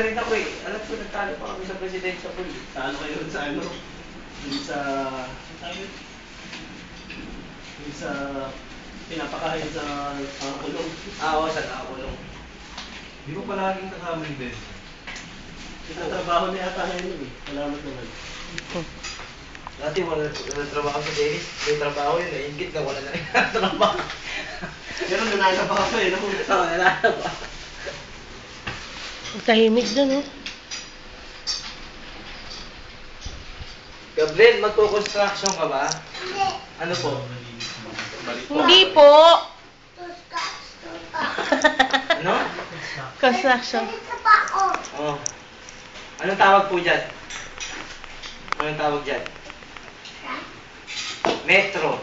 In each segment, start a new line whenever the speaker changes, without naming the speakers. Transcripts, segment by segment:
Rin ako eh. Alam ko nagtalo pa kami sa presidential pool.
Talo kayo sa ano? Yung sa... Yung sa... Pinapakain sa kulong.
Oo, sa nakakulong.
Di ba palaging kasama yung Ben?
Nagtatrabaho na yata ngayon eh. Salamat naman.
Dati wala trabaho sa Dennis. May trabaho yun eh. Ingit na wala na rin trabaho.
Pero nananabaho pa eh.
Oo, nalalabaho.
Ang tahimik dun, oh.
Gabriel, magko-construction ka ba?
Hindi.
Ano po?
Hindi po.
Ano?
Construction.
Ganito pa ako.
Oh. Anong tawag po dyan? Anong tawag dyan? Metro.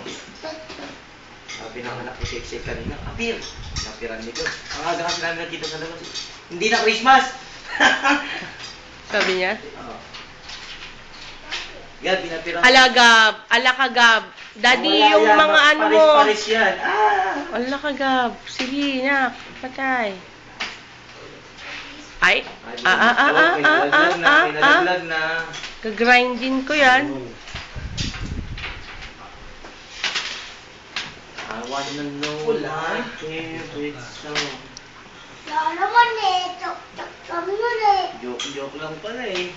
Sabi ng anak ko siksik kanina, apir. Napiran nito. Ang aga kasi namin nakita sa labas. Hindi na Christmas!
Sabi niya.
Oo. Yan, pinapiran.
Alagab. Alakagab. Daddy,
Wala
yung
yan,
mga ano mo.
Paris-paris yan.
Alakagab. Sige, nak. Patay. Ay.
Pinalaglag na.
Gagrindin ko yan.
I wanna know like favorite song.
Wala naman eh. Tok-tok kami nun eh.
Joke lang pala eh.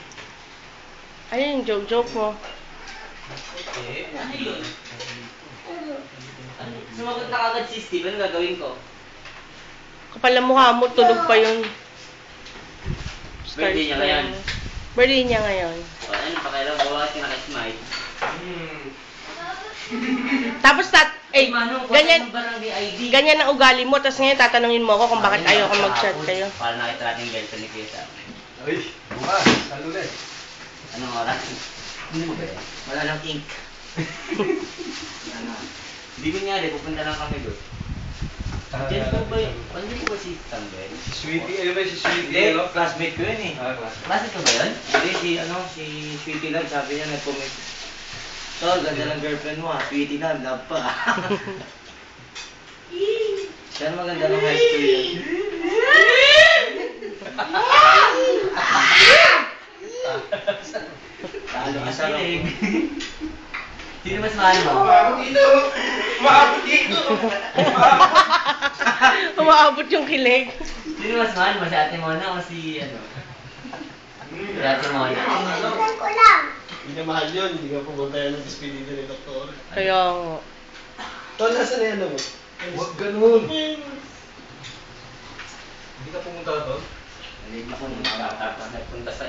Ayun yung joke-joke mo.
Ano yun? Sumagot na kagad si Steven, gagawin ko.
Kapal ang mukha mo, tulog pa yun.
Birthday niya ngayon.
Birthday niya ngayon.
O, ano pa kailan gawa ka naka-smile?
Tapos ganyan,
barangay ID.
ganyan ang ugali mo, tapos ngayon tatanungin mo ako kung bakit ayaw ko mag-chat kayo.
Para nakita natin yung girlfriend ni Kuya Sam.
Ay, bukas. Ano ulit?
Anong oras? Hindi mo ba yan? Wala lang ink. Ano? Hindi kunyari, pupunta lang kami doon. Diyan po ba yun? Pwede ko ba si Samuel?
Si Sweetie, ano ba si Sweetie?
Hindi,
Ano?
classmate ko yun eh.
Class.
Classmate ko ba yun? Hindi, si Sweetie Love, sabi niya, nag-comment. Tol, ganda ng girlfriend mo ha, Sweetie Love, love pa. Siya maganda ng high school yun. Talo ka sa kilig. Sino mas mahal mo?
Maabot dito!
Umaabot yung kilig.
Sino mas mahal mo? Si Ate Mona o si ano? Si Ate Mona.
Tingnan ko lang.
Hindi niya mahal yun. Hindi ka pumunta yan ng despedida ni Doktor.
Kaya nga.
Tol, nasa na yan mo?
Huwag ganun! Hindi ka pumunta to?
Hindi ako nagpunta sa